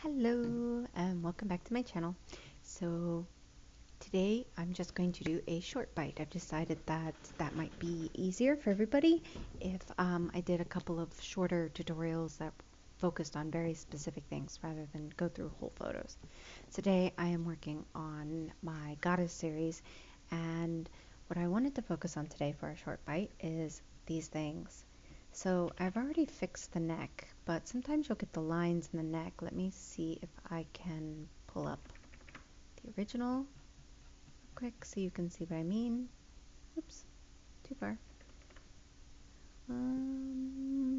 Hello and welcome back to my channel. So today I'm just going to do a short bite. I've decided that might be easier for everybody if I did a couple of shorter tutorials that focused on very specific things rather than go through whole photos. Today I am working on my goddess series, and what I wanted to focus on today for a short bite is these things. So I've already fixed the neck, but sometimes you'll get the lines in the neck. Let me see if I can pull up the original quick so you can see what I mean. Oops, too far.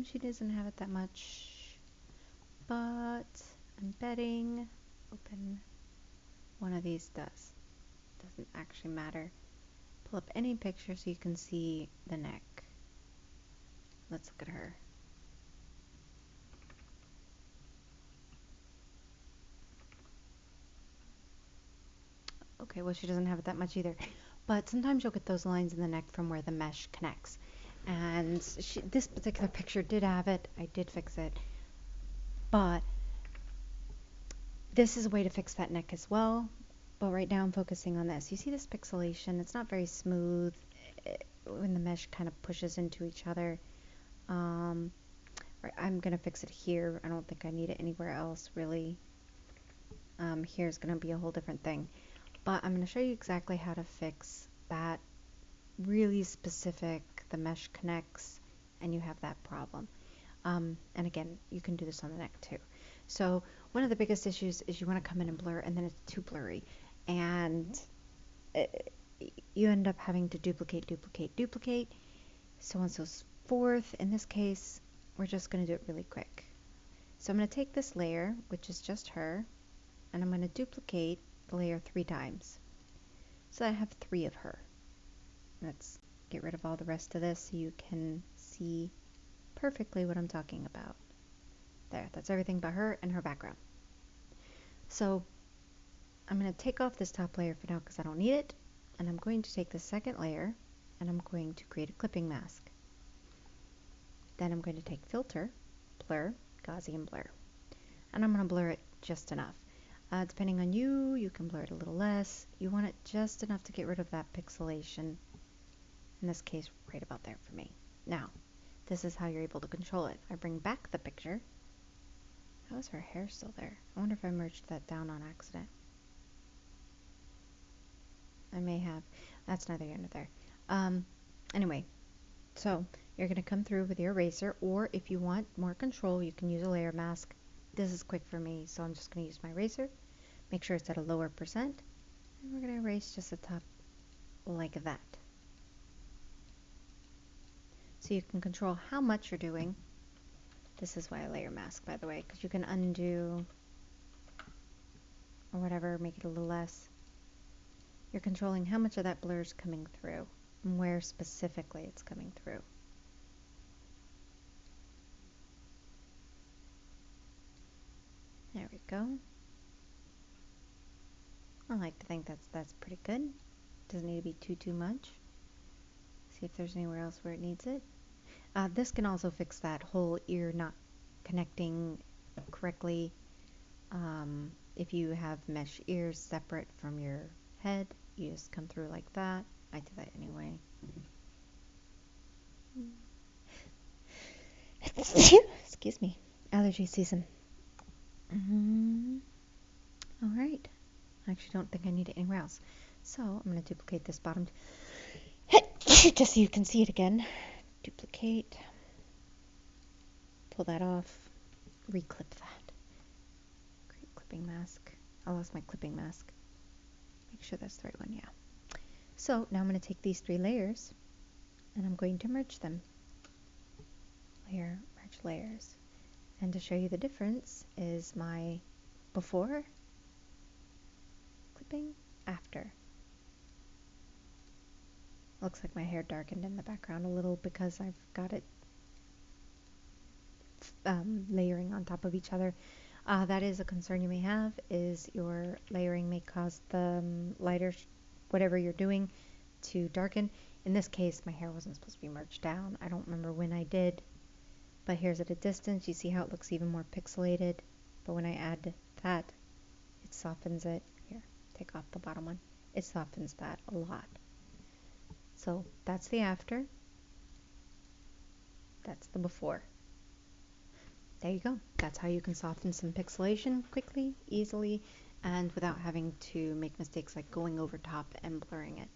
She doesn't have it that much, but I'm betting open one of these does. Doesn't actually matter. Pull up any picture so you can see the neck. Let's look at her. Okay, well, she doesn't have it that much either. But sometimes you'll get those lines in the neck from where the mesh connects. And this particular picture did have it. I did fix it. But this is a way to fix that neck as well. But right now I'm focusing on this. You see this pixelation? It's not very smooth when the mesh kind of pushes into each other. I'm going to fix it here. I don't think I need it anywhere else, really. Here's going to be a whole different thing. But I'm going to show you exactly how to fix that really specific, the mesh connects and you have that problem. And again, you can do this on the neck too. So one of the biggest issues is you want to come in and blur and then it's too blurry. And you end up having to duplicate, so on and so forth. In this case, we're just going to do it really quick. So I'm going to take this layer, which is just her, and I'm going to duplicate the layer 3 times. So I have 3 of her. Let's get rid of all the rest of this so you can see perfectly what I'm talking about. There, that's everything but her and her background. So I'm going to take off this top layer for now because I don't need it, and I'm going to take the second layer and I'm going to create a clipping mask. Then I'm going to take filter, blur, Gaussian blur, and I'm going to blur it just enough. Depending on you, you can blur it a little less. You want it just enough to get rid of that pixelation. In this case, right about there for me. Now, this is how you're able to control it. I bring back the picture. How is her hair still there? I wonder if I merged that down on accident. I may have. That's neither here nor there. Anyway, so you're going to come through with your eraser, or if you want more control, you can use a layer mask. This is quick for me, so I'm just going to use my eraser. Make sure it's at a lower percent. And we're going to erase just the top like that. So you can control how much you're doing. This is why I layer mask, by the way, because you can undo or whatever, make it a little less. You're controlling how much of that blur is coming through and where specifically it's coming through. There we go. I like to think that's pretty good. Doesn't need to be too much. See if there's anywhere else where it needs it. This can also fix that whole ear not connecting correctly. If you have mesh ears separate from your head, you just come through like that. I do that anyway. Excuse me. Allergy season. Alright. I actually don't think I need it anywhere else. So I'm going to duplicate this bottom just so you can see it again. Duplicate. Pull that off. Reclip that. Create clipping mask. I lost my clipping mask. Make sure that's the right one, yeah. So now I'm going to take these 3 layers and I'm going to merge them. Layer, merge layers. And to show you the difference is my before clipping, after. Looks like my hair darkened in the background a little because I've got it layering on top of each other. That is a concern you may have, is your layering may cause the lighter, whatever you're doing, to darken. In this case, my hair wasn't supposed to be merged down. I don't remember when I did, but here's at a distance. You see how it looks even more pixelated, but when I add that, it softens it. Here, take off the bottom one. It softens that a lot. So that's the after. That's the before. There you go. That's how you can soften some pixelation quickly, easily, and without having to make mistakes like going over top and blurring it.